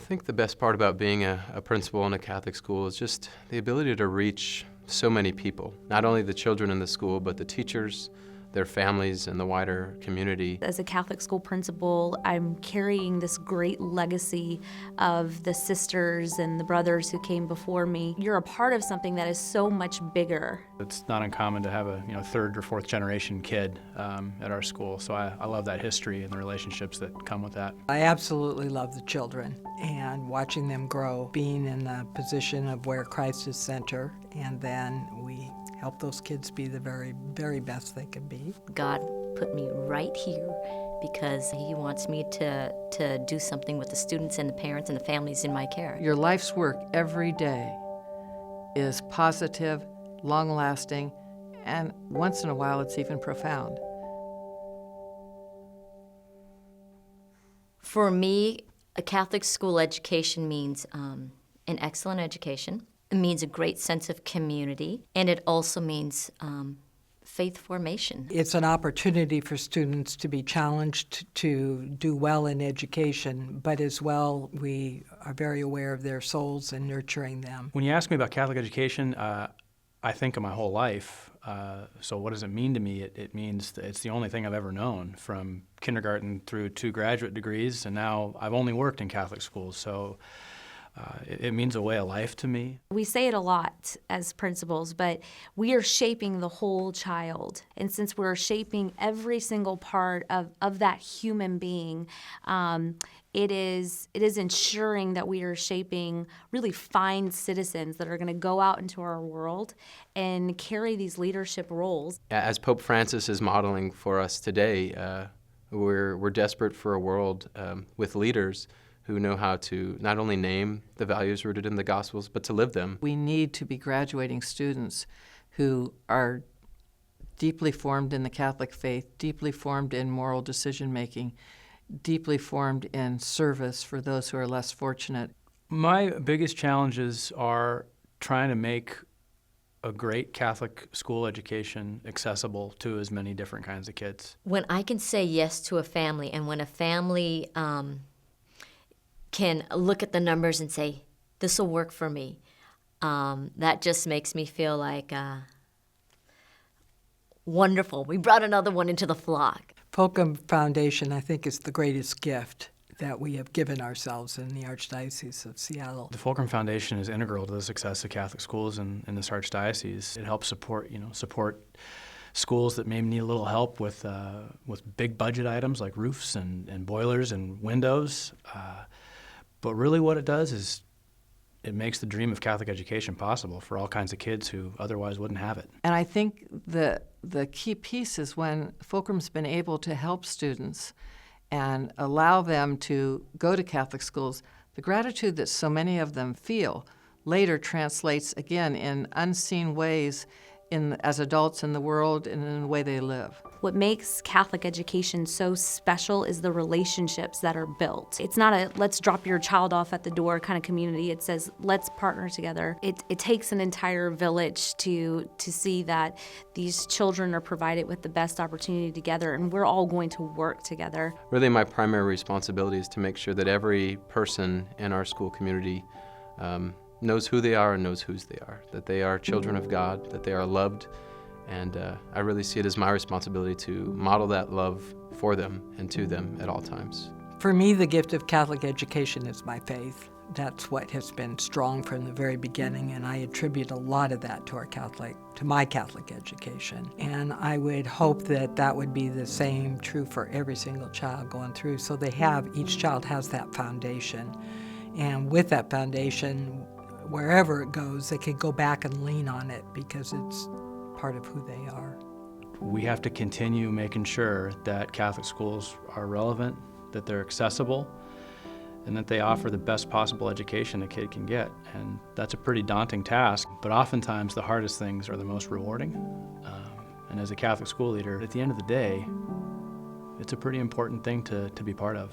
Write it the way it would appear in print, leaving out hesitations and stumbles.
think the best part about being a principal in a Catholic school is just the ability to reach so many people, not only the children in the school, but the teachers, their families, and the wider community. As a Catholic school principal, I'm carrying this great legacy of the sisters and the brothers who came before me. You're a part of something that is so much bigger. It's not uncommon to have a third or fourth generation kid at our school, so I love that history and the relationships that come with that. I absolutely love the children and watching them grow, being in a position of where Christ is center, and then we help those kids be the very, very best they can be. God put me right here because He wants me to do something with the students and the parents and the families in my care. Your life's work every day is positive, long-lasting, and once in a while it's even profound. For me, a Catholic school education means an excellent education. It means a great sense of community, and it also means faith formation. It's an opportunity for students to be challenged to do well in education, but as well, we are very aware of their souls and nurturing them. When you ask me about Catholic education, I think of my whole life. So what does it mean to me? It means that it's the only thing I've ever known, from kindergarten through 2 graduate degrees, and now I've only worked in Catholic schools. So it means a way of life to me. We say it a lot as principals, but we are shaping the whole child. And since we're shaping every single part of that human being, it is ensuring that we are shaping really fine citizens that are going to go out into our world and carry these leadership roles. As Pope Francis is modeling for us today, we're desperate for a world with leaders who know how to not only name the values rooted in the Gospels, but to live them. We need to be graduating students who are deeply formed in the Catholic faith, deeply formed in moral decision-making, deeply formed in service for those who are less fortunate. My biggest challenges are trying to make a great Catholic school education accessible to as many different kinds of kids. When I can say yes to a family, and when a family can look at the numbers and say, this will work for me, that just makes me feel like wonderful. We brought another one into the flock. Fulcrum Foundation, I think, is the greatest gift that we have given ourselves in the Archdiocese of Seattle. The Fulcrum Foundation is integral to the success of Catholic schools in this Archdiocese. It helps support schools that maybe need a little help with big budget items like roofs and boilers and windows. But really what it does is it makes the dream of Catholic education possible for all kinds of kids who otherwise wouldn't have it. And I think the key piece is when Fulcrum's been able to help students and allow them to go to Catholic schools, the gratitude that so many of them feel later translates again in unseen ways as adults in the world and in the way they live. What makes Catholic education so special is the relationships that are built. It's not a let's drop your child off at the door kind of community. It says let's partner together. It takes an entire village to see that these children are provided with the best opportunity together, and we're all going to work together. Really, my primary responsibility is to make sure that every person in our school community knows who they are and knows whose they are, that they are children of God, that they are loved, and I really see it as my responsibility to model that love for them and to them at all times. For me, the gift of Catholic education is my faith. That's what has been strong from the very beginning, and I attribute a lot of that to my Catholic education. And I would hope that that would be the same true for every single child going through, so each child has that foundation. And with that foundation, wherever it goes, they can go back and lean on it because it's part of who they are. We have to continue making sure that Catholic schools are relevant, that they're accessible, and that they offer the best possible education a kid can get. And that's a pretty daunting task, but oftentimes the hardest things are the most rewarding. And as a Catholic school leader, at the end of the day, it's a pretty important thing to be part of.